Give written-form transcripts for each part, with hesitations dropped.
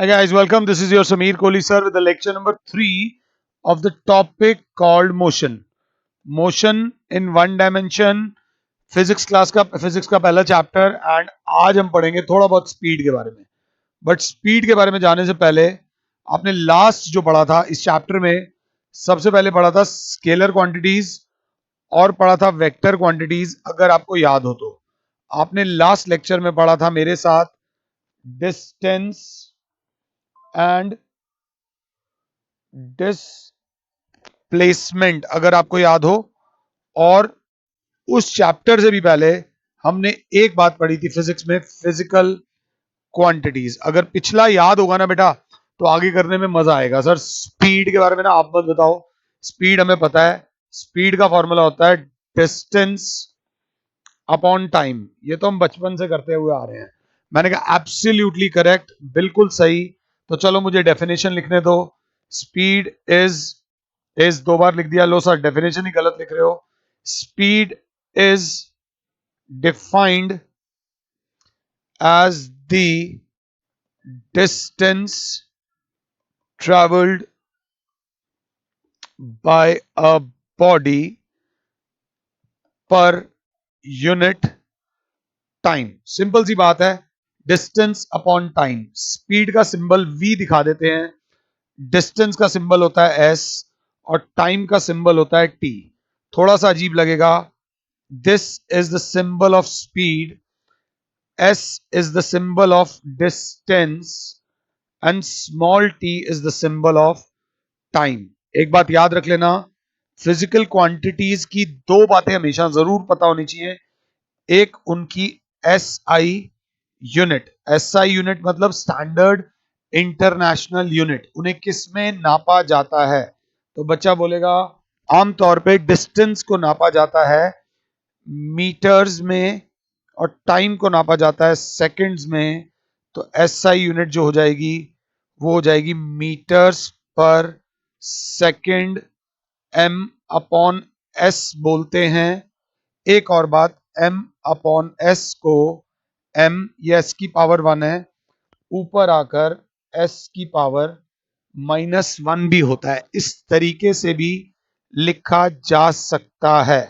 Hi guys, welcome. This is your Sameer Kohli sir with the lecture number 3 of the topic called motion. Motion in one dimension. Physics का पहला chapter and आज हम पढ़ेंगे थोड़ा बहुत speed के बारे में. बट स्पीड के बारे में जाने से पहले आपने लास्ट जो पढ़ा था इस चैप्टर में सबसे पहले पढ़ा था स्केलर क्वांटिटीज और पढ़ा था वेक्टर क्वांटिटीज. अगर आपको याद हो तो आपने लास्ट लेक्चर में पढ़ा था मेरे साथ डिस्टेंस एंड डिस्प्लेसमेंट, अगर आपको याद हो. और उस चैप्टर से भी पहले हमने एक बात पढ़ी थी फिजिक्स में, फिजिकल क्वांटिटीज. अगर पिछला याद होगा ना बेटा तो आगे करने में मजा आएगा. सर स्पीड के बारे में ना आप मत बताओ. स्पीड हमें पता है. स्पीड का फॉर्मूला होता है डिस्टेंस अपॉन टाइम. ये तो हम बचपन से करते हुए आ रहे हैं. मैंने कहा एब्सोल्युटली करेक्ट, बिल्कुल सही. तो चलो मुझे डेफिनेशन लिखने दो. स्पीड इज दो बार लिख दिया. लो सर डेफिनेशन ही गलत लिख रहे हो. Speed is defined as the distance traveled by a body per unit time. Simple सी बात है. Distance upon time. स्पीड का सिंबल v दिखा देते हैं, डिस्टेंस का सिंबल होता है s और टाइम का सिंबल होता है t. थोड़ा सा अजीब लगेगा. This is the symbol of speed, s is the symbol of distance and small t is the symbol of time. एक बात याद रख लेना, फिजिकल क्वांटिटीज की दो बातें हमेशा जरूर पता होनी चाहिए. एक उनकी एसआई यूनिट. एसआई यूनिट मतलब स्टैंडर्ड इंटरनेशनल यूनिट. उन्हें किसमें नापा जाता है? तो बच्चा बोलेगा आमतौर पे डिस्टेंस को नापा जाता है मीटर्स में और टाइम को नापा जाता है सेकंड्स में. तो एसआई यूनिट जो हो जाएगी वो हो जाएगी metres per second. M upon S बोलते हैं. एक और बात, m अपॉन एस को m, ये s की पावर 1 है, ऊपर आकर s की पावर -1 भी होता है. इस तरीके से भी लिखा जा सकता है.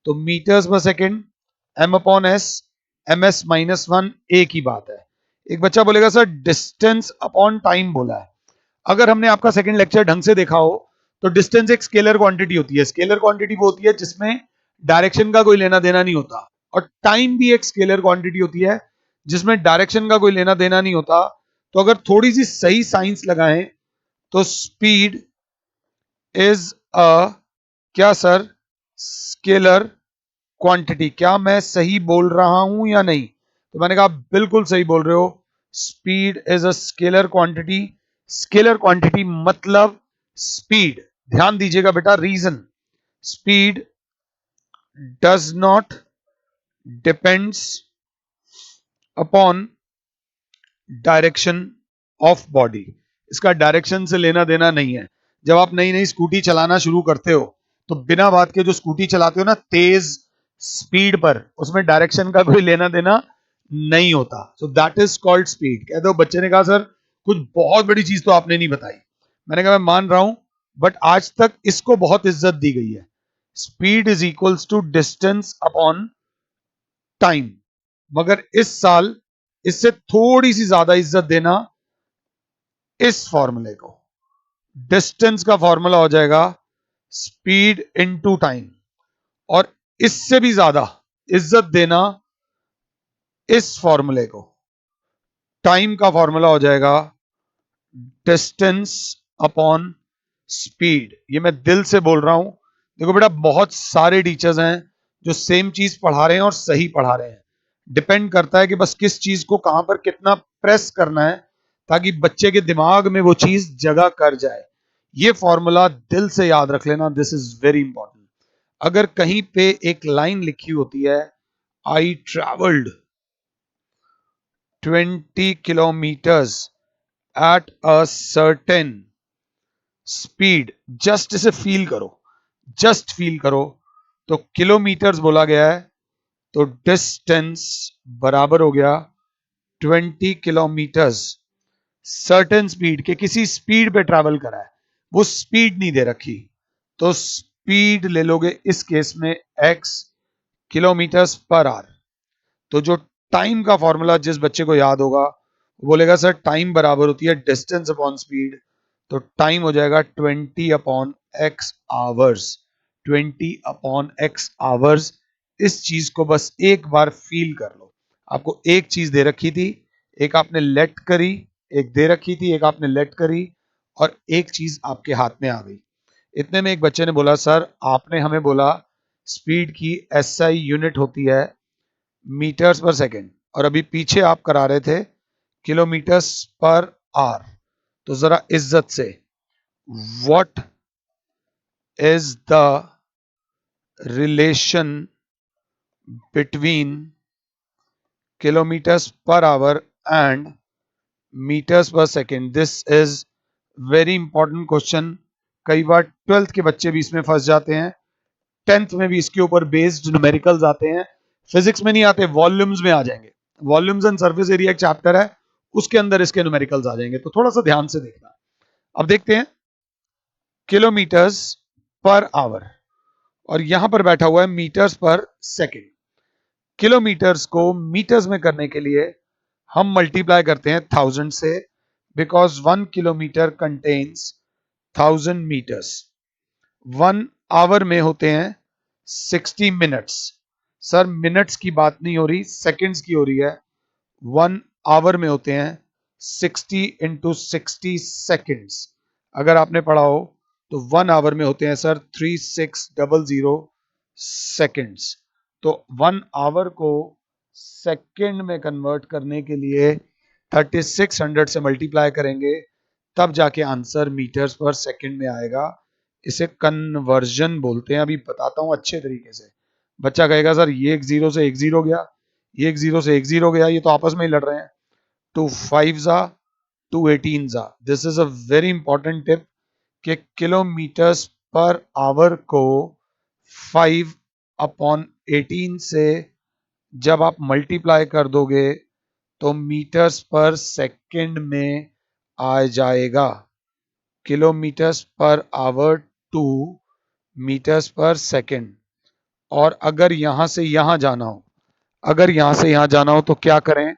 तो metres per second m upon S, ms -1 एक ही बात है. एक बच्चा बोलेगा सर डिस्टेंस अपॉन टाइम बोला है. अगर हमने आपका सेकंड लेक्चर ढंग से देखा हो तो डिस्टेंस एक स्केलर क्वांटिटी होती है. स्केलर क्वांटिटी वो होती है जिसमें डायरेक्शन का कोई लेना देना नहीं होता. और टाइम भी एक स्केलर क्वांटिटी होती है जिसमें डायरेक्शन का कोई लेना देना नहीं होता. तो अगर थोड़ी सी सही साइंस लगाएं तो स्पीड इज अ क्या सर? Scalar quantity. क्या मैं सही बोल रहा हूं या नहीं? तो मैंने कहा बिल्कुल सही बोल रहे हो. Speed is a scalar quantity. Scalar quantity मतलब स्पीड. ध्यान दीजिएगा बेटा, reason. Speed does not depends upon direction of body. इसका डायरेक्शन से लेना देना नहीं है. जब आप नई नई स्कूटी चलाना शुरू करते हो तो बिना बात के जो स्कूटी चलाते हो ना तेज स्पीड पर, उसमें डायरेक्शन का कोई लेना देना नहीं होता. So that is called speed. कहते हो बच्चे ने कहा सर कुछ बहुत बड़ी चीज तो आपने नहीं बताई. मैंने कहा मैं मान रहा हूं बट आज तक इसको बहुत इज्जत दी गई है. Speed is equals to distance upon time. मगर इस साल इससे थोड़ी सी ज्यादा इज्जत देना इस फॉर्मूले को. डिस्टेंस का फॉर्मूला हो जाएगा स्पीड इनटू टाइम. और इससे भी ज्यादा इज्जत देना इस फॉर्मूले को. टाइम का फॉर्मूला हो जाएगा डिस्टेंस अपॉन स्पीड. ये मैं दिल से बोल रहा हूं. देखो बेटा बहुत सारे टीचर्स हैं जो सेम चीज पढ़ा रहे हैं और सही पढ़ा रहे हैं. डिपेंड करता है कि बस किस चीज को कहां पर कितना प्रेस करना है ताकि बच्चे के दिमाग में वो चीज जगह कर जाए. ये फॉर्मूला दिल से याद रख लेना. This is very important. अगर कहीं पे एक लाइन लिखी होती है I travelled 20 kilometres at a certain speed, just इसे फील करो, जस्ट फील करो. तो किलोमीटर्स बोला गया है तो डिस्टेंस बराबर हो गया 20 किलोमीटर्स. सर्टेन स्पीड के किसी स्पीड पे ट्रैवल करा है, वो स्पीड नहीं दे रखी, तो स्पीड ले लोगे इस केस में x किलोमीटर्स पर आवर। तो जो टाइम का फॉर्मूला जिस बच्चे को याद होगा वो बोलेगा सर टाइम बराबर होती है डिस्टेंस अपॉन स्पीड, तो टाइम हो जाएगा 20 upon x hours. 20 upon x hours. इस चीज को बस एक बार फील कर लो। आपको एक चीज दे रखी थी, एक आपने लेट करी, एक दे रखी थी, एक आपने लेट करी, और एक चीज आपके हाथ में आ गई। इतने में एक बच्चे ने बोला सर आपने हमें बोला स्पीड की एसआई यूनिट होती है मीटर्स पर सेकेंड, और अभी पीछे आप करा रहे थे किलोमीटर्स पर आवर। तो जरा इज्जत से, what is the relation between kilometres per hour and metres per second? This is very important question. कई बार 12th के बच्चे भी इसमें फंस जाते हैं, 10th में भी इसके ऊपर बेस्ड न्यूमेरिकल्स आते हैं, फिजिक्स में नहीं आते, वॉल्यूम्स में आ जाएंगे। वॉल्यूम्स एंड सरफेस एरिया एक चैप्टर है, उसके अंदर इसके न्यूमेरिकल्स आ जाएंगे, तो थोड़ा सा ध्यान से देखना। अब देखते हैं किलोमीटर्स पर आवर, और यहां पर बैठा हुआ है मीटर्स पर सेकेंड। किलोमीटर्स को मीटर्स में करने के लिए हम मल्टीप्लाई करते हैं 1000 से, because 1 kilometre contains 1000 metres. 1 hour में होते हैं 60 मिनट्स। सर मिनट्स की बात नहीं हो रही, सेकंड्स की हो रही है। 1 आवर में होते हैं 60 × 60 सेकेंड्स। अगर आपने पढ़ा हो तो 1 आवर में होते हैं सर 3600 सेकेंड्स। तो 1 आवर को सेकेंड में कन्वर्ट करने के लिए 3600 से मल्टीप्लाई करेंगे, तब जाके आंसर मीटर्स पर सेकेंड में आएगा। इसे कन्वर्जन बोलते हैं। अभी बताता हूं अच्छे तरीके से। बच्चा कहेगा सर ये एक जीरो से एक जीरो गया, ये एक जीरो से एक जीरो गया, ये तो आपस में ही लड़ रहे हैं। 2 5 जा 2 18 जा। This is a very important tip कि किलोमीटर्स पर आवर को 5/18 से जब आप मल्टीप्लाई कर दोगे तो मीटर्स पर सेकंड में आ जाएगा। Kilometres per hour to metres per second. और अगर यहां से यहां जाना हो, अगर यहां से यहां जाना हो तो क्या करें?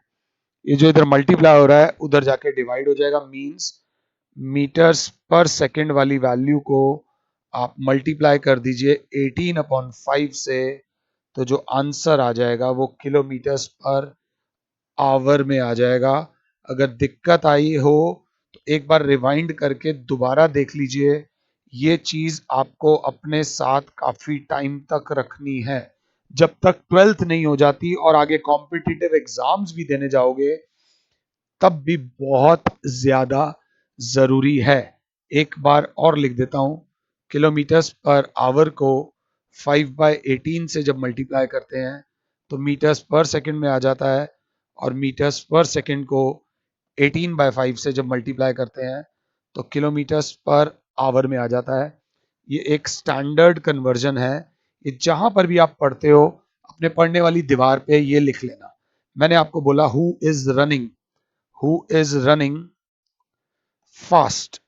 ये जो इधर मल्टीप्लाई हो रहा है उधर जाके डिवाइड हो जाएगा। मींस मीटर्स पर सेकंड वाली वैल्यू को आप मल्टीप्लाई कर दीजिए 18/5 से, तो जो आंसर आ जाएगा वो किलोमीटर्स पर आवर में आ जाएगा। अगर दिक्कत आई हो तो एक बार रिवाइंड करके दोबारा देख लीजिए। ये चीज आपको अपने साथ काफी टाइम तक रखनी है, जब तक 12th नहीं हो जाती और आगे कॉम्पिटिटिव एग्जाम्स भी देने जाओगे तब भी बहुत ज्यादा जरूरी है। एक बार और लिख देता हूं, किलोमीटर्स पर आवर को 5/18 से जब मल्टीप्लाई करते हैं तो मीटर्स पर सेकंड में आ जाता है, और मीटर्स पर सेकंड को 18/5 से जब मल्टीप्लाई करते हैं तो किलोमीटर्स पर आवर में आ जाता है। ये एक स्टैंडर्ड कन्वर्जन है। ये जहां पर भी आप पढ़ते हो अपने पढ़ने वाली दीवार पे ये लिख लेना। मैंने आपको बोला who is running fast,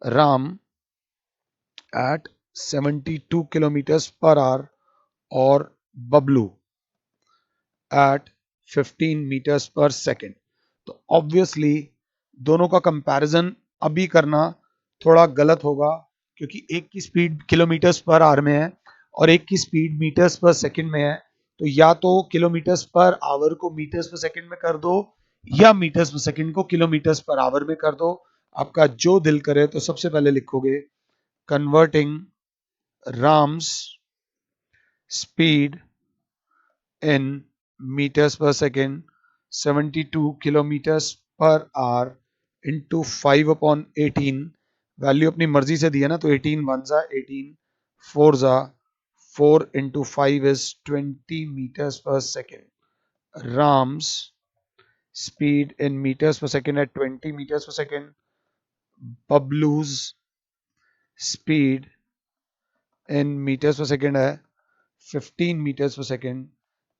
Ram at 72 kilometres per hour, और Bablu at 15 metres per second. तो ऑब्वियसली दोनों का कंपैरिजन अभी करना थोड़ा गलत होगा, क्योंकि एक की स्पीड किलोमीटर्स पर आवर में है और एक की स्पीड मीटर्स पर सेकेंड में है। तो या तो किलोमीटर्स पर आवर को मीटर्स पर सेकेंड में कर दो, या मीटर्स पर सेकेंड को किलोमीटर्स पर आवर में कर दो। आपका जो दिल करे। तो सबसे पहले लिखोगे converting Ram's speed in meters per second 72 kilometers per hour into 5/18। Value अपनी मर्जी से दी है ना, तो 18 1 जा 18, 4 जा 4 into 5 is 20 meters per second। Ram's speed in meters per second at 20 meters per second। Bablu's speed in meters per second है 15 meters per second।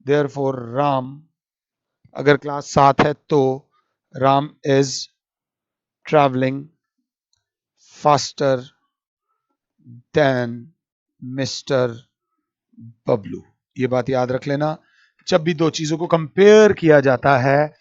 Therefore Ram, अगर क्लास 7 है तो Ram is traveling faster than mister Bablu. ये बात याद रख लेना, जब भी दो चीजों को कंपेयर किया जाता है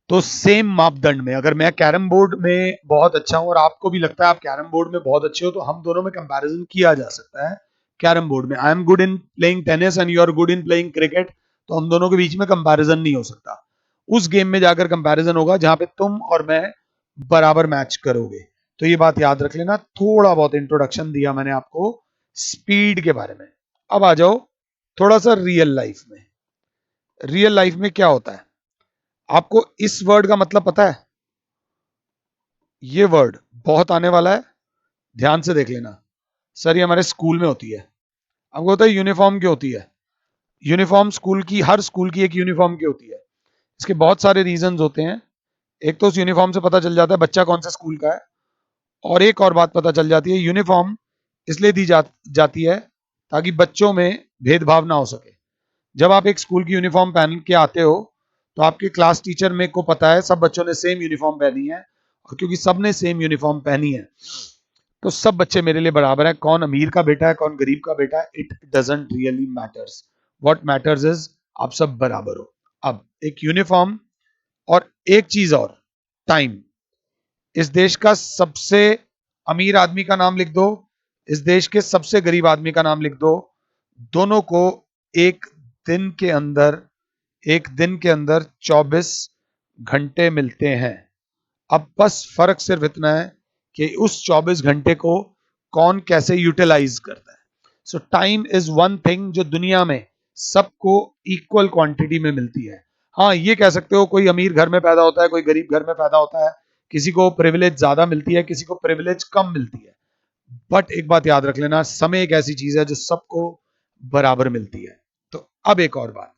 तो सेम मापदंड में, अगर मैं कैरम बोर्ड में बहुत अच्छा हूं और आपको भी लगता है आप कैरम बोर्ड में बहुत अच्छे हो, तो हम दोनों में कंपैरिजन किया जा सकता है। कैरम बोर्ड में I am good in playing tennis and you are good in playing cricket, तो हम दोनों के बीच में कंपैरिजन नहीं हो सकता। उस गेम में जाकर कंपैरिजन होगा जहां पे तुम और मैं बराबर मैच करोगे। तो ये बात याद रख लेना। थोड़ा बहुत इंट्रोडक्शन दिया मैंने आपको स्पीड के बारे में। अब आ जाओ थोड़ा सा रियल लाइफ में। रियल लाइफ में क्या होता है, आपको इस वर्ड का मतलब पता है? ये वर्ड बहुत आने वाला है, ध्यान से देख लेना। सर ये हमारे स्कूल में होती है। आपको पता है यूनिफॉर्म क्यों होती है? यूनिफॉर्म स्कूल की, हर स्कूल की एक यूनिफॉर्म क्यों होती है? इसके बहुत सारे रीजंस होते हैं। एक तो उस यूनिफॉर्म से पता चल जाता है बच्चा कौन से स्कूल का है, और एक और बात पता चल जाती है, यूनिफॉर्म इसलिए दी जाती है ताकि बच्चों में भेदभाव ना हो सके। जब आप एक स्कूल की यूनिफॉर्म पहन के आते हो तो आपके क्लास टीचर में को पता है सब बच्चों ने सेम यूनिफॉर्म पहनी है, और क्योंकि सबने सेम यूनिफॉर्म पहनी है तो सब बच्चे मेरे लिए बराबर है। कौन अमीर का बेटा है कौन गरीब का बेटा है, it doesn't really matters. What matters is आप सब बराबर हो। अब एक यूनिफॉर्म और एक चीज और, टाइम। इस देश का सबसे अमीर आदमी का नाम लिख दो, इस देश के सबसे गरीब आदमी का नाम लिख दो, दोनों को एक दिन के अंदर, एक दिन के अंदर 24 घंटे मिलते हैं। अब बस फर्क सिर्फ इतना है कि उस 24 घंटे को कौन कैसे यूटिलाइज करता है। सो टाइम इज वन थिंग जो दुनिया में सबको इक्वल क्वांटिटी में मिलती है। हाँ ये कह सकते हो कोई अमीर घर में पैदा होता है कोई गरीब घर में पैदा होता है, किसी को प्रिविलेज ज्यादा मिलती है किसी को प्रिविलेज कम मिलती है, बट एक बात याद रख लेना, समय एक ऐसी चीज है जो सबको बराबर मिलती है। तो अब एक और बात,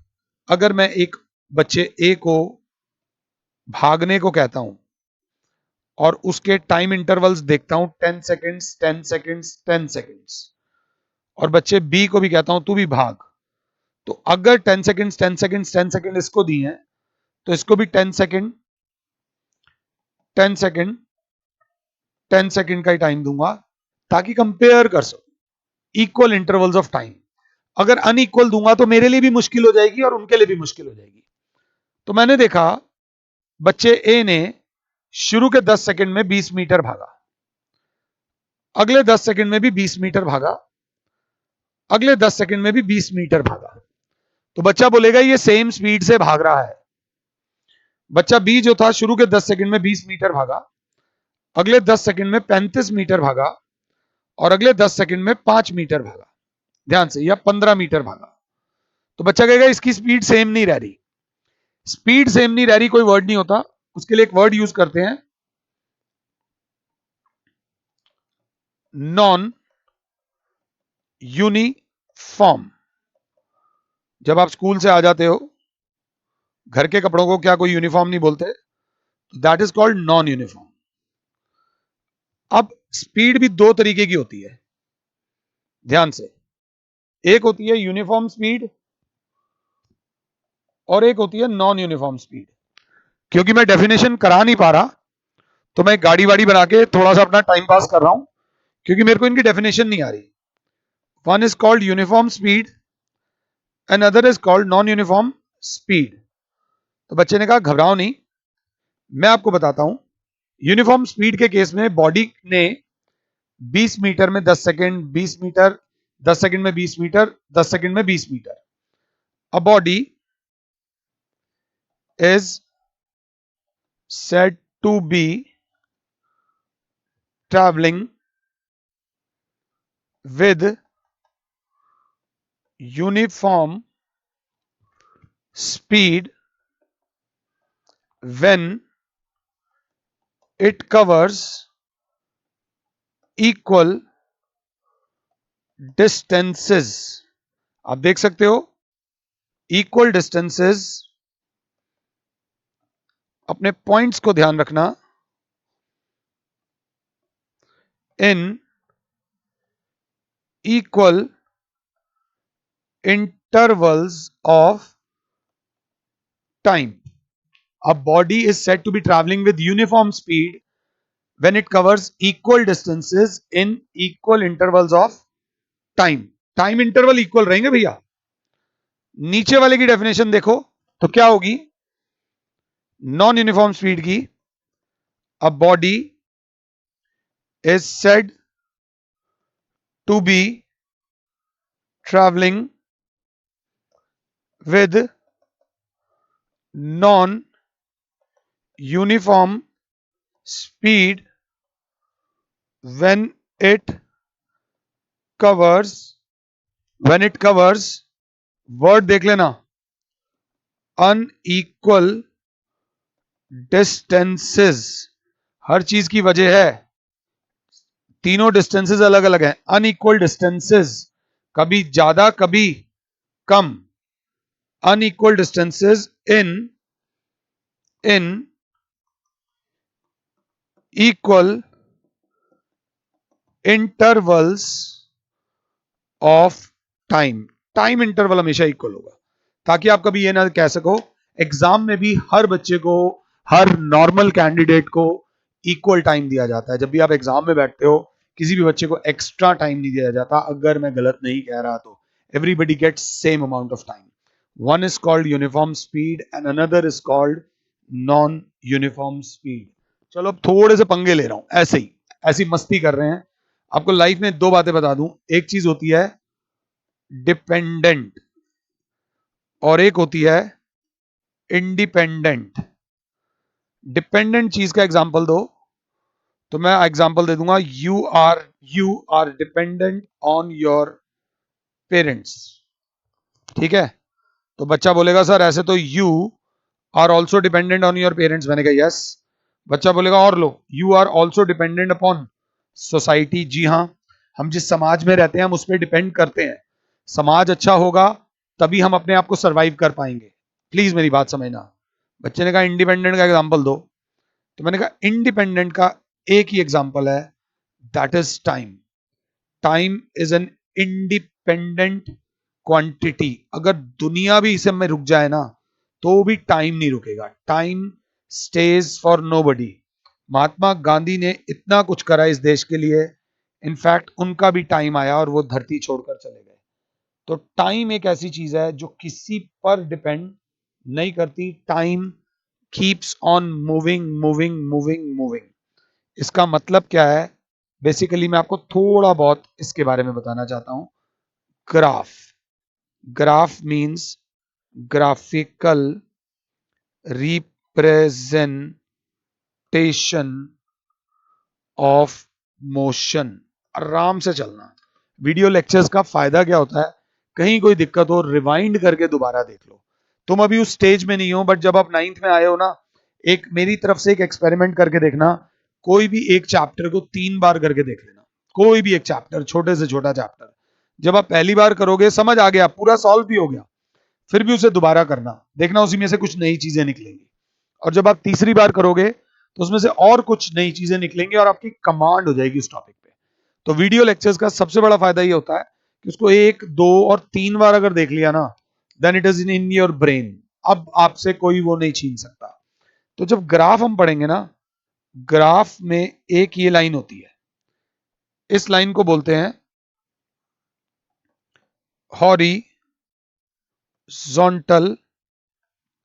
अगर मैं एक बच्चे ए को भागने को कहता हूं और उसके टाइम इंटरवल्स देखता हूं 10 सेकेंड्स 10 सेकेंड्स 10 सेकेंड्स, और बच्चे बी को भी कहता हूं तू भी भाग, तो अगर 10 सेकेंड्स 10 सेकेंड्स 10 सेकेंड इसको दी हैं तो इसको भी 10 सेकेंड 10 सेकेंड 10 सेकेंड का ही टाइम दूंगा ताकि कंपेयर कर सको इक्वल इंटरवल्स ऑफ टाइम। अगर अनइक्वल दूंगा तो मेरे लिए भी मुश्किल हो जाएगी और उनके लिए भी मुश्किल हो जाएगी। तो मैंने देखा बच्चे ए ने शुरू के 10 सेकंड में 20 मीटर भागा, अगले 10 सेकंड में भी 20 मीटर भागा, अगले 10 सेकंड में भी 20 मीटर भागा। तो बच्चा बोलेगा ये सेम स्पीड से भाग रहा है। बच्चा बी जो था शुरू के 10 सेकंड में 20 मीटर भागा, अगले 10 सेकंड में 35 मीटर भागा, और अगले 10 सेकंड में 5 मीटर भागा, ध्यान से, या 15 मीटर भागा। तो बच्चा कहेगा इसकी स्पीड सेम नहीं रह रही। स्पीड सेम नहीं रह रही कोई वर्ड नहीं होता, उसके लिए एक वर्ड यूज करते हैं, नॉन यूनिफॉर्म। जब आप स्कूल से आ जाते हो घर के कपड़ों को क्या कोई यूनिफॉर्म नहीं बोलते? That is called non uniform. अब स्पीड भी दो तरीके की होती है, ध्यान से, एक होती है यूनिफॉर्म स्पीड और एक होती है नॉन यूनिफॉर्म स्पीड। क्योंकि मैं डेफिनेशन करा नहीं पा रहा तो मैं गाड़ी वाड़ी बना के थोड़ा सा अपना टाइम पास कर रहा हूं, क्योंकि मेरे को इनकी डेफिनेशन नहीं आ रही। One is called uniform speed and other is called non uniform speed. तो बच्चे ने कहा घबराओ नहीं, मैं आपको बताता हूं। यूनिफॉर्म स्पीड के केस में बॉडी ने 20 मीटर में 10 सेकेंड, 20 मीटर 10 सेकेंड में 20 मीटर, 10 सेकेंड में 20 metre. A body is said to be traveling with uniform speed when it covers equal distances। आप देख सकते हो इक्वल डिस्टेंसेस, अपने पॉइंट्स को ध्यान रखना, in equal intervals of time. A body is said to be traveling with uniform speed when it covers equal distances in equal intervals of time. Time interval equal रहेंगे भैया। नीचे वाले की definition देखो तो क्या होगी नॉन यूनिफॉर्म स्पीड की, a body is said to be travelling with non-uniform speed when it covers word देख लेना unequal distances। हर चीज की वजह है, तीनों डिस्टेंसेस अलग अलग हैं। अनइक्वल डिस्टेंसेस, कभी ज्यादा कभी कम। unequal distances in equal intervals of time. Time interval हमेशा इक्वल होगा, ताकि आप कभी ये ना कह सको एग्जाम में भी हर बच्चे को, हर नॉर्मल कैंडिडेट को इक्वल टाइम दिया जाता है। जब भी आप एग्जाम में बैठते हो किसी भी बच्चे को एक्स्ट्रा टाइम नहीं दिया जाता, अगर मैं गलत नहीं कह रहा तो। Everybody gets same amount of time. One is called uniform speed and another is called non uniform speed. चलो अब थोड़े से पंगे ले रहा हूं, ऐसे ही ऐसी मस्ती कर रहे हैं। आपको लाइफ में दो बातें बता दूं, एक चीज होती है डिपेंडेंट और एक होती है इंडिपेंडेंट। डिपेंडेंट चीज का एग्जांपल दो तो मैं एग्जांपल दे दूंगा, you are dependent on your parents. ठीक है, तो बच्चा बोलेगा सर ऐसे तो you are also dependent on your parents. मैंने कहा यस। बच्चा बोलेगा और लो, you are also dependent upon society. जी हाँ, हम जिस समाज में रहते हैं हम उस पर डिपेंड करते हैं। समाज अच्छा होगा तभी हम अपने आप को सरवाइव कर पाएंगे। प्लीज मेरी बात समझना। बच्चे ने कहा इंडिपेंडेंट का एग्जांपल दो, तो मैंने कहा इंडिपेंडेंट का एक ही एग्जांपल है, that is time. Time is an independent quantity. अगर दुनिया भी इसे में रुक जाए ना तो भी टाइम नहीं रुकेगा। Time stays for nobody. Mahatma Gandhi ने इतना कुछ करा इस देश के लिए, इनफैक्ट उनका भी टाइम आया और वो धरती छोड़कर चले गए। तो टाइम एक ऐसी चीज है जो किसी पर डिपेंड नहीं करती। Time keeps on moving moving moving moving. इसका मतलब क्या है, बेसिकली मैं आपको थोड़ा बहुत इसके बारे में बताना चाहता हूं। Graph, graph means graphical representation of motion. आराम से चलना। वीडियो लेक्चर्स का फायदा क्या होता है, कहीं कोई दिक्कत हो रिवाइंड करके दोबारा देख लो। तुम अभी उस स्टेज में नहीं हो, बट जब आप 9th में आए हो ना, एक मेरी तरफ से एक एक्सपेरिमेंट करके देखना। कोई भी एक चैप्टर को 3 बार करके देख लेना। कोई भी एक चैप्टर, छोटे से छोटा चैप्टर, जब आप पहली बार करोगे समझ आ गया, पूरा सॉल्व भी हो गया, फिर भी उसे दोबारा करना, देखना उसी में से कुछ नई चीजें निकलेंगी। और जब आप तीसरी बार करोगे तो उसमें से और कुछ नई चीजें निकलेंगी और आपकी कमांड हो जाएगी उस टॉपिक पे। तो वीडियो लेक्चर्स का सबसे बड़ा फायदा ये होता है कि उसको 1, 2 और 3 बार अगर देख लिया ना, then it is in your brain. अब आपसे कोई वो नहीं छीन सकता। तो जब ग्राफ हम पढ़ेंगे ना, ग्राफ में एक ये लाइन होती है, इस लाइन को बोलते हैं हॉरिजॉन्टल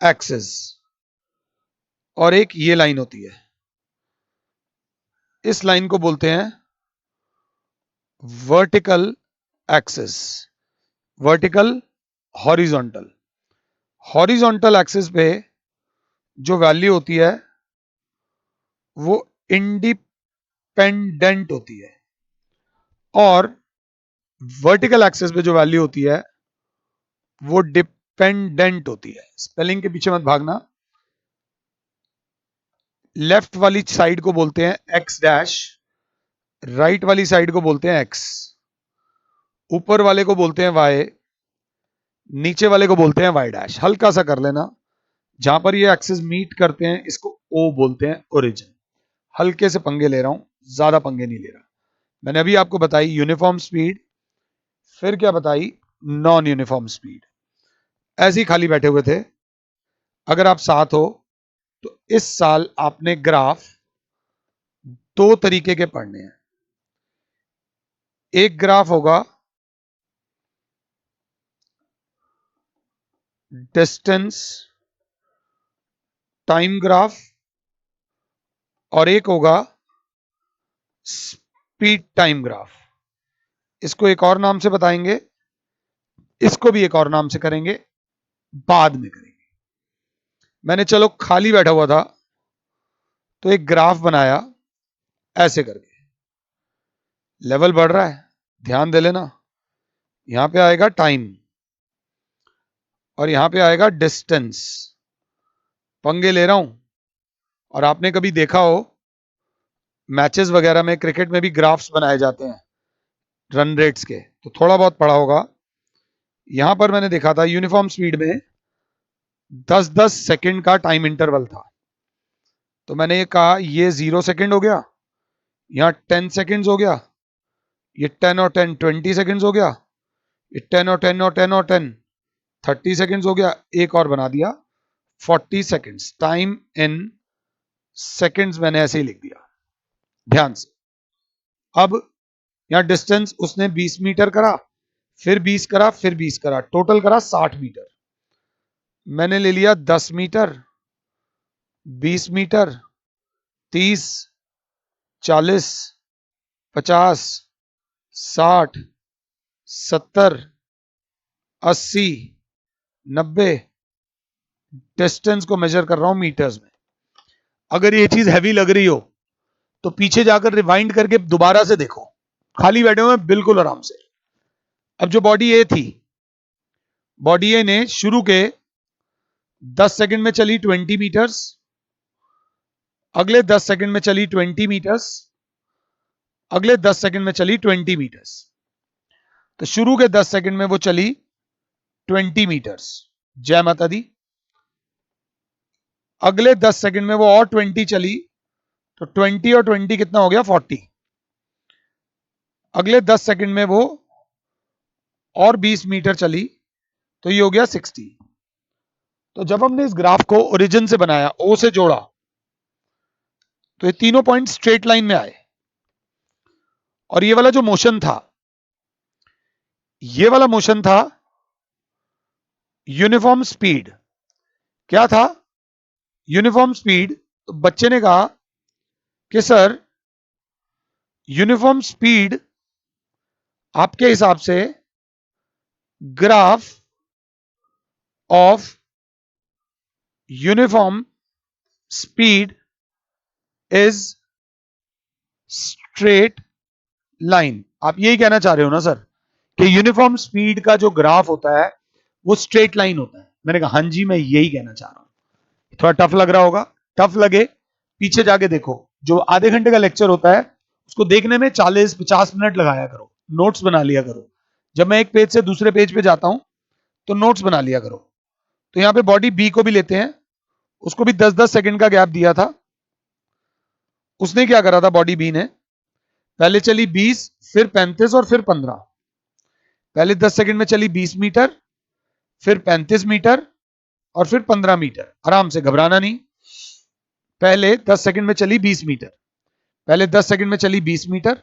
एक्सिस, और एक ये लाइन होती है, इस लाइन को बोलते हैं vertical axis. Vertical, horizontal. Horizontal axis पे जो वैल्यू होती है वो इंडिपेंडेंट होती है, और वर्टिकल एक्सिस पे जो वैल्यू होती है वो डिपेंडेंट होती है। स्पेलिंग के पीछे मत भागना। लेफ्ट वाली साइड को बोलते हैं एक्स डैश, राइट वाली साइड को बोलते हैं एक्स, ऊपर वाले को बोलते हैं वाई, नीचे वाले को बोलते हैं वाई डैश। हल्का सा कर लेना, जहां पर ये एक्सिस मीट करते हैं इसको ओ बोलते हैं, ओरिजिन। हल्के से पंगे ले रहा हूं, ज्यादा पंगे नहीं ले रहा। मैंने अभी आपको बताई यूनिफॉर्म स्पीड, फिर क्या बताई नॉन यूनिफॉर्म स्पीड। ऐसे ही खाली बैठे हुए थे। अगर आप साथ हो तो इस साल आपने ग्राफ दो तरीके के पढ़ने हैं। एक ग्राफ होगा डिस्टेंस टाइम ग्राफ और एक होगा स्पीड टाइम ग्राफ। इसको एक और नाम से बताएंगे, इसको भी एक और नाम से करेंगे, बाद में करेंगे। मैंने चलो खाली बैठा हुआ था तो एक ग्राफ बनाया ऐसे करके, लेवल बढ़ रहा है, ध्यान दे लेना। यहां पे आएगा टाइम और यहां पे आएगा डिस्टेंस। पंगे ले रहा हूं। और आपने कभी देखा हो मैचेस वगैरह में, क्रिकेट में भी ग्राफ्स बनाए जाते हैं रन रेट्स के, तो थोड़ा बहुत पढ़ा होगा। यहां पर मैंने देखा था यूनिफॉर्म स्पीड में 10-10 सेकंड का टाइम इंटरवल था। तो मैंने ये कहा ये 0 सेकंड हो गया, यहां 10 सेकंड्स हो गया, ये 10 और 10 20 सेकंड्स हो गया, ये 10 और 10 और 10 और 10 30 सेकंड्स हो गया, एक और बना दिया 40 सेकंड्स। टाइम इन सेकंड्स मैंने ऐसे ही लिख दिया ध्यान से। अब यहां डिस्टेंस उसने 20 मीटर करा, फिर 20 करा, फिर 20 करा, टोटल करा 60 मीटर। मैंने ले लिया 10 मीटर, 20 मीटर, 30, 40, 50, 60, 70, 80, 90। डिस्टेंस को मेजर कर रहा हूं मीटर्स में। अगर ये चीज हैवी लग रही हो तो पीछे जाकर रिवाइंड करके दोबारा से देखो। खाली बैठे हुए बिल्कुल आराम से। अब जो बॉडी ए थी, बॉडी ए ने शुरू के 10 सेकंड में चली 20 मीटर्स, अगले 10 सेकंड में चली 20 मीटर्स, अगले 10 सेकंड में चली 20 मीटर्स। तो शुरू के 10 सेकंड में वो चली 20 मीटर्स, जय माता दी। अगले 10 सेकंड में वो और 20 चली, तो 20 और 20 कितना हो गया 40। अगले 10 सेकंड में वो और 20 मीटर चली, तो ये हो गया 60। तो जब हमने इस ग्राफ को ओरिजिन से बनाया, ओ से जोड़ा, तो ये तीनों पॉइंट स्ट्रेट लाइन में आए। और ये वाला जो मोशन था, ये वाला मोशन था यूनिफॉर्म स्पीड। क्या था? Uniform speed. तो बच्चे ने कहा कि सर यूनिफॉर्म स्पीड आपके हिसाब से graph of uniform speed is straight line. आप यही कहना चाह रहे हो ना सर कि यूनिफॉर्म स्पीड का जो ग्राफ होता है वो स्ट्रेट लाइन होता है? मैंने कहा हाँ जी, मैं यही कहना चाह रहा हूं। थोड़ा टफ लग रहा होगा, टफ लगे पीछे जाके देखो। जो आधे घंटे का लेक्चर होता है उसको देखने में 40-50 मिनट लगाया करो, नोट्स बना लिया करो। जब मैं एक पेज से दूसरे पेज पे जाता हूं तो नोट्स बना लिया करो। तो यहां पे बॉडी बी को भी लेते हैं, उसको भी 10-10 सेकंड का गैप दिया था। उसने क्या करा था, बॉडी बी ने पहले चली 20, फिर 35 और फिर 15। पहले 10 सेकंड में चली 20 मीटर, फिर 35 मीटर और फिर 15 मीटर। आराम से, घबराना नहीं। पहले 10 सेकंड में चली 20 मीटर, पहले 10 सेकंड में चली 20 मीटर,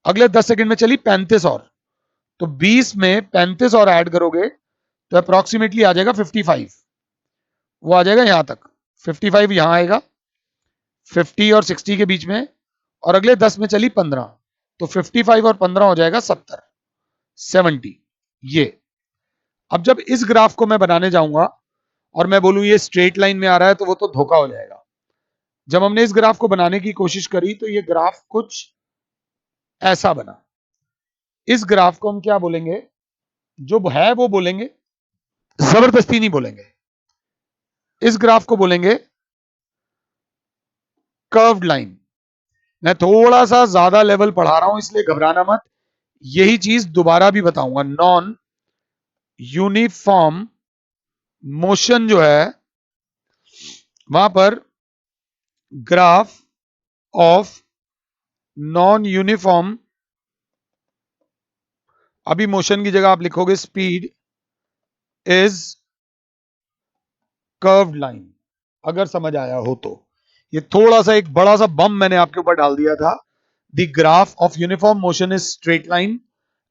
अगले 10 सेकंड में चली 35 और। तो 20 में 35 और ऐड करोगे तो अप्रोक्सीमेटली आ जाएगा 55। वो आ जाएगा यहां तक, 55 यहां आएगा, 50 और 60 के बीच में। और अगले 10 में चली 15, तो 55 और 15 हो जाएगा 70, 70 ये। अब जब इस ग्राफ को मैं बनाने जाऊंगा और मैं बोलूं ये स्ट्रेट लाइन में आ रहा है, तो वो तो धोखा हो जाएगा। जब हमने इस ग्राफ को बनाने की कोशिश करी तो ये ग्राफ कुछ ऐसा बना। इस ग्राफ को हम क्या बोलेंगे? जो है वो बोलेंगे, जबरदस्ती नहीं बोलेंगे। इस ग्राफ को बोलेंगे कर्व्ड लाइन। मैं थोड़ा सा ज्यादा लेवल पढ़ा रहा हूं इसलिए घबराना मत। यही चीज दोबारा भी बताऊंगा। नॉन यूनिफॉर्म मोशन जो है वहां पर ग्राफ ऑफ नॉन यूनिफॉर्म, अभी मोशन की जगह आप लिखोगे स्पीड इज कर्व्ड लाइन, अगर समझ आया हो तो। ये थोड़ा सा एक बड़ा सा बम मैंने आपके ऊपर डाल दिया था। The graph of uniform motion is straight line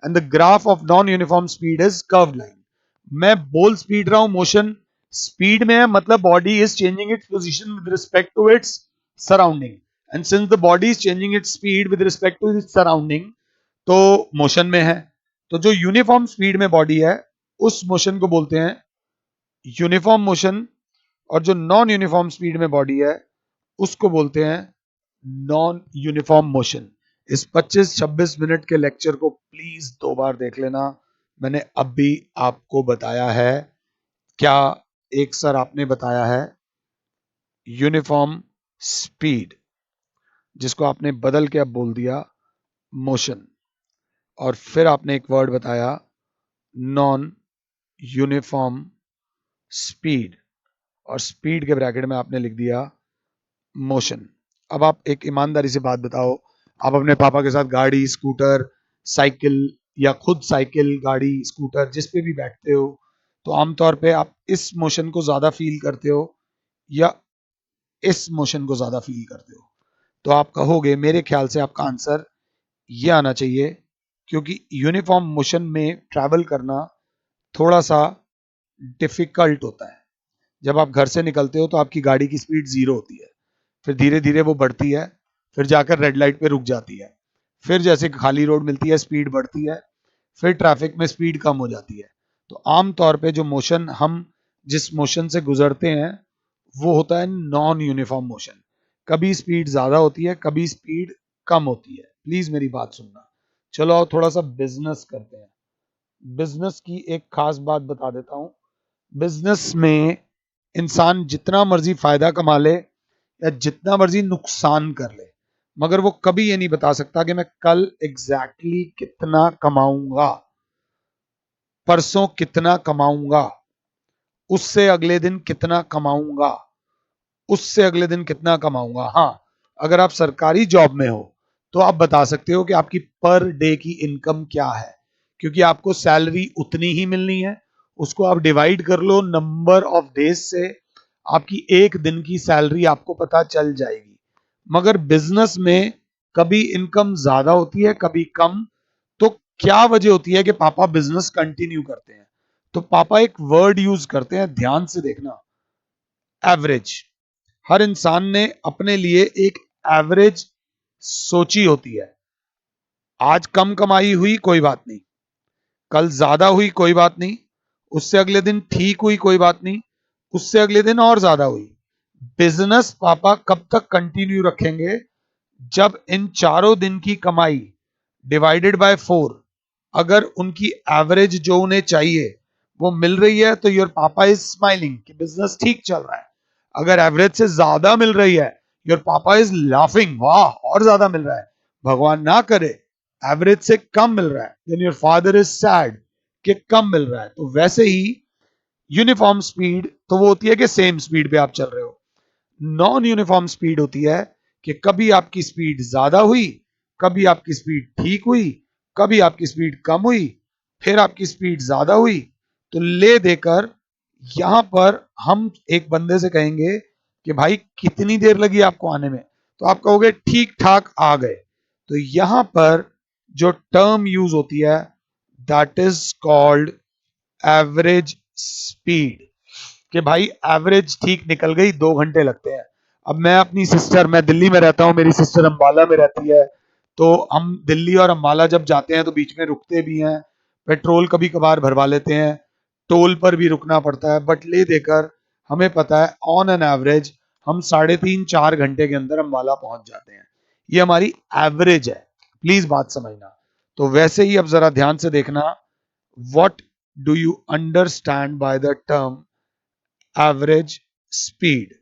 and the graph of non uniform speed is curve line. मैं बोल स्पीड रहा हूं, मोशन स्पीड में है, मतलब body is changing its position with respect to its surrounding, and since the body is changing its speed with respect to its surrounding, तो motion में है। तो जो यूनिफॉर्म स्पीड में बॉडी है उस मोशन को बोलते हैं यूनिफॉर्म मोशन, और जो नॉन यूनिफॉर्म स्पीड में बॉडी है उसको बोलते हैं नॉन यूनिफॉर्म मोशन। इस 25-26 मिनट के लेक्चर को प्लीज 2 बार देख लेना। मैंने अभी आपको बताया है क्या, एक सर आपने बताया है यूनिफॉर्म स्पीड, जिसको आपने बदल के अब बोल दिया मोशन, और फिर आपने एक वर्ड बताया नॉन यूनिफॉर्म स्पीड, और स्पीड के ब्रैकेट में आपने लिख दिया मोशन। अब आप एक ईमानदारी से बात बताओ, आप अपने पापा के साथ गाड़ी, स्कूटर, साइकिल, या खुद साइकिल, गाड़ी, स्कूटर जिस पे भी बैठते हो, तो आमतौर पे आप इस मोशन को ज्यादा फील करते हो या इस मोशन को ज्यादा फील करते हो? तो आप कहोगे मेरे ख्याल से आपका आंसर ये आना चाहिए, क्योंकि यूनिफॉर्म मोशन में ट्रैवल करना थोड़ा सा डिफिकल्ट होता है। जब आप घर से निकलते हो तो आपकी गाड़ी की स्पीड 0 होती है, फिर धीरे धीरे वो बढ़ती है, फिर जाकर रेड लाइट पे रुक जाती है, फिर जैसे खाली रोड मिलती है स्पीड बढ़ती है, फिर ट्रैफिक में स्पीड कम हो जाती है। तो आम तौर पे जो मोशन हम जिस मोशन से गुजरते हैं वो होता है नॉन यूनिफॉर्म मोशन। कभी स्पीड ज्यादा होती है, कभी स्पीड कम होती है। प्लीज मेरी बात सुनना। चलो आओ थोड़ा सा बिजनेस करते हैं। बिजनेस की एक खास बात बता देता हूं। बिजनेस में इंसान जितना मर्जी फायदा कमा ले या जितना मर्जी नुकसान कर ले, मगर वो कभी ये नहीं बता सकता कि मैं कल एग्जैक्टली कितना कमाऊंगा, परसों कितना कमाऊंगा, उससे अगले दिन कितना कमाऊंगा, उससे अगले दिन कितना कमाऊंगा। हाँ, अगर आप सरकारी जॉब में हो तो आप बता सकते हो कि आपकी पर डे की इनकम क्या है, क्योंकि आपको सैलरी उतनी ही मिलनी है। उसको आप डिवाइड कर लो नंबर ऑफ डेज से, आपकी एक दिन की सैलरी आपको पता चल जाएगी। मगर बिजनेस में कभी इनकम ज्यादा होती है, कभी कम। तो क्या वजह होती है कि पापा बिजनेस कंटिन्यू करते हैं? तो पापा एक वर्ड यूज करते हैं, ध्यान से देखना, एवरेज। हर इंसान ने अपने लिए एक एवरेज सोची होती है। आज कम कमाई हुई कोई बात नहीं, कल ज्यादा हुई कोई बात नहीं, उससे अगले दिन ठीक हुई कोई बात नहीं, उससे अगले दिन और ज्यादा हुई। बिजनेस पापा कब तक कंटिन्यू रखेंगे? जब इन चारों दिन की कमाई डिवाइडेड बाय 4, अगर उनकी एवरेज जो उन्हें चाहिए वो मिल रही है तो योर पापा इज स्माइलिंग कि बिजनेस ठीक चल रहा है। अगर एवरेज से ज्यादा मिल रही है, योर पापा इज लाफिंग, वाह और ज्यादा मिल रहा है। भगवान ना करे एवरेज से कम मिल रहा है, then your father is sad कि कम मिल रहा है। तो वैसे ही यूनिफॉर्म स्पीड तो वो होती है कि सेम स्पीड पे आप चल रहे हो। नॉन यूनिफॉर्म स्पीड होती है कि कभी आपकी स्पीड ज्यादा हुई, कभी आपकी स्पीड ठीक हुई, कभी आपकी स्पीड कम हुई, फिर आपकी स्पीड ज्यादा हुई। तो ले देकर यहां पर हम एक बंदे से कहेंगे कि भाई कितनी देर लगी आपको आने में, तो आप कहोगे ठीक ठाक आ गए। तो यहां पर जो टर्म यूज होती है that is called average speed, कि भाई एवरेज ठीक निकल गई, 2 घंटे लगते हैं। अब मैं अपनी सिस्टर, मैं दिल्ली में रहता हूँ, मेरी सिस्टर अम्बाला में रहती है, तो हम दिल्ली और अम्बाला जब जाते हैं तो बीच में रुकते भी हैं, पेट्रोल कभी कभार भरवा लेते हैं, टोल पर भी रुकना पड़ता है, बट ले देकर हमें पता है ऑन एन एवरेज हम 3.5-4 घंटे के अंदर अम्बाला पहुंच जाते हैं। ये हमारी एवरेज है, प्लीज बात समझना। तो वैसे ही अब जरा ध्यान से देखना, what do you understand by the term average speed?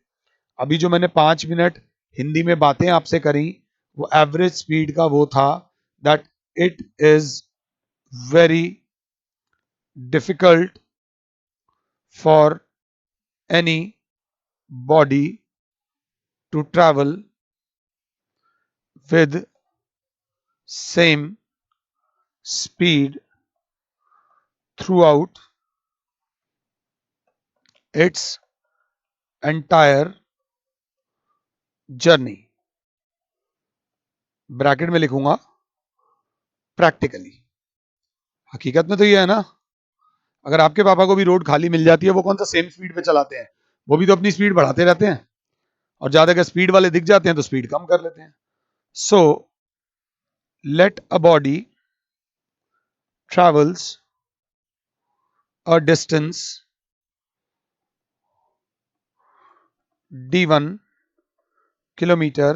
अभी जो मैंने 5 मिनट हिंदी में बातें आपसे करी, वो एवरेज स्पीड का वो था that it is very difficult for any body to travel with same speed throughout its entire journey, bracket में लिखूंगा प्रैक्टिकली। हकीकत में तो ये है ना, अगर आपके पापा को भी रोड खाली मिल जाती है, वो कौन सा सेम स्पीड पे चलाते हैं? वो भी तो अपनी स्पीड बढ़ाते रहते हैं, और ज्यादा अगर स्पीड वाले दिख जाते हैं तो स्पीड कम कर लेते हैं। So let a body travels a distance d1 kilometer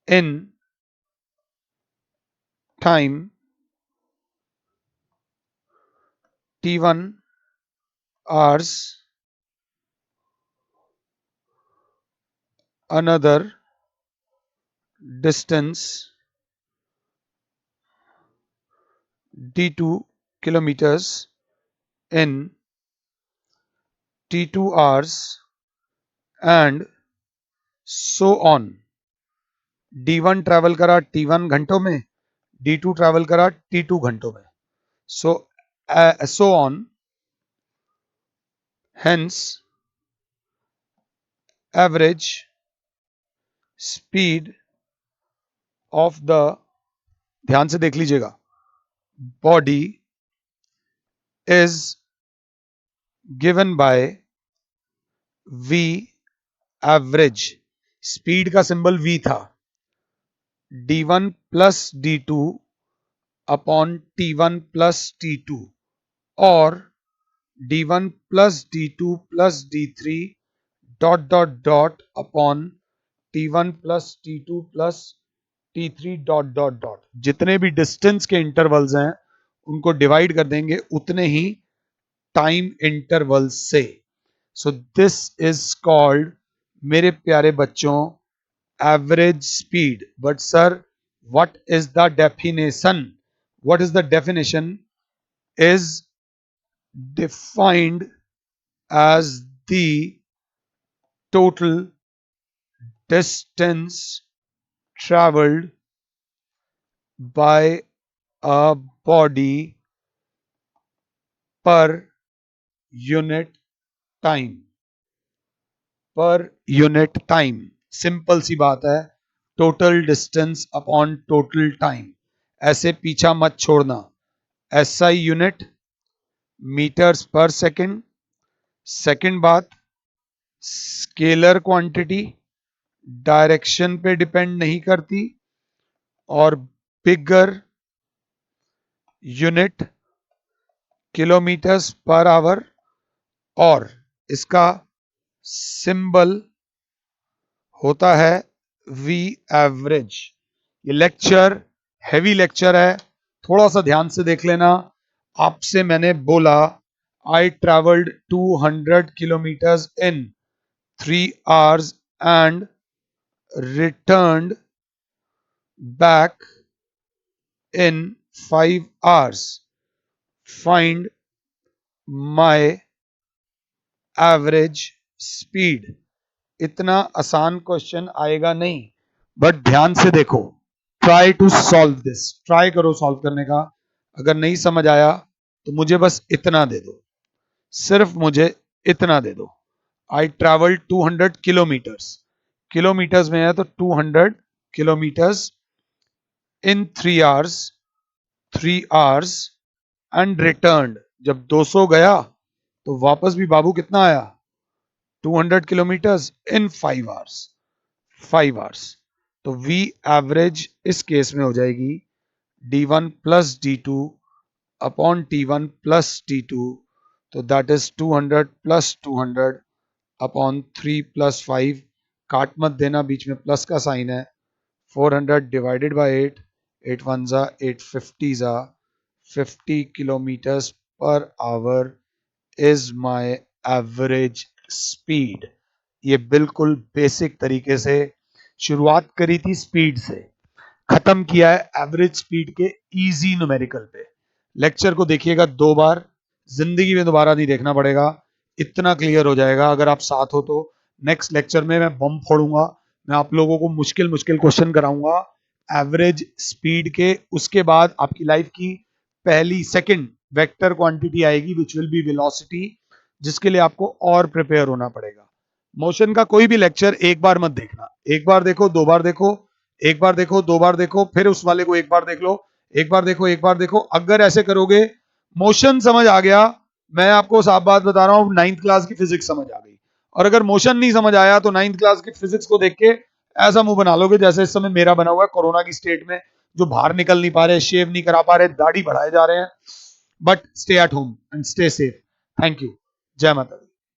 in time t1 hours, another distance d2 kilometers in t2 hours, and so on. d1 travel करा t1 घंटों में, d2 ट्रैवल करा t2 घंटों में, so on. Hence average speed of the, ध्यान से देख लीजिएगा, body is given by v average. Speed का सिंबल v था, d1 plus d2 upon t1 plus t2, और d1 plus d2 plus d3 dot dot dot upon t1 plus t2 plus t3 dot dot dot. जितने भी distance के intervals हैं उनको divide कर देंगे उतने ही टाइम इंटरवल से। सो दिस इज कॉल्ड, मेरे प्यारे बच्चों, average speed. But sir, what is the definition? What is the definition? Is defined as the total distance traveled by a body per unit time, per unit time. Simple सी बात है, total distance upon total time. ऐसे पीछा मत छोड़ना। SI unit metres per second. Second बात, scalar quantity direction पे depend नहीं करती, और bigger unit kilometres per hour, और इसका सिंबल होता है वी एवरेज। ये लेक्चर हैवी लेक्चर है, थोड़ा सा ध्यान से देख लेना। आपसे मैंने बोला I travelled 200 kilometres in 3 hours and returned back in 5 hours. Find my average speed. इतना आसान क्वेश्चन आएगा नहीं, बट ध्यान से देखो। Try to solve this, try करो सॉल्व करने का। अगर नहीं समझ आया तो मुझे बस इतना दे दो, सिर्फ मुझे इतना दे दो। आई ट्रेवल 200 किलोमीटर्स, किलोमीटर्स में है तो 200 kilometres in 3 hours, 3 hours and return. जब 200 गया तो वापस भी बाबू कितना आया? 200 किलोमीटर्स इन 5 hours, 5 hours। तो V एवरेज इस केस में हो जाएगी D1 plus D2 upon T1 plus T2, तो that is 200 plus 200 upon 3 plus 5। काट मत देना, बीच में प्लस का साइन है। 400 डिवाइडेड बाय 8, 8 1 जा 8 50 जा 50 kilometres per our is my average speed. ये बिल्कुल बेसिक तरीके से शुरुआत करी थी स्पीड से, खत्म किया है एवरेज स्पीड के इजी न्यूमेरिकल पे। लेक्चर को देखिएगा 2 बार, जिंदगी में दोबारा नहीं देखना पड़ेगा, इतना क्लियर हो जाएगा अगर आप साथ हो तो। नेक्स्ट लेक्चर में मैं बम फोड़ूंगा, मैं आप लोगों को मुश्किल मुश्किल क्वेश्चन कराऊंगा एवरेज स्पीड के। उसके बाद आपकी लाइफ की पहली सेकंड वेक्टर क्वांटिटी आएगी विच विल बी वेलोसिटी, जिसके लिए आपको और प्रिपेयर होना पड़ेगा। मोशन का कोई भी लेक्चर एक बार मत देखना, एक बार देखो, दो बार देखो, एक बार देखो, दो बार देखो, फिर उस वाले को एक बार देख लो, एक बार देखो, एक बार देखो। अगर ऐसे करोगे, मोशन समझ आ गया, मैं आपको साफ बात बता रहा हूं, 9th क्लास की फिजिक्स समझ आ गई। और अगर मोशन नहीं समझ आया तो 9th क्लास की फिजिक्स को देख के ऐसा मुंह बना लोगे जैसे इस समय मेरा बना हुआ है कोरोना की स्टेट में, जो बाहर निकल नहीं पा रहे, शेव नहीं करा पा रहे, दाढ़ी बढ़ाए जा रहे हैं। But stay at home and stay safe. Thank you. जय माता दी।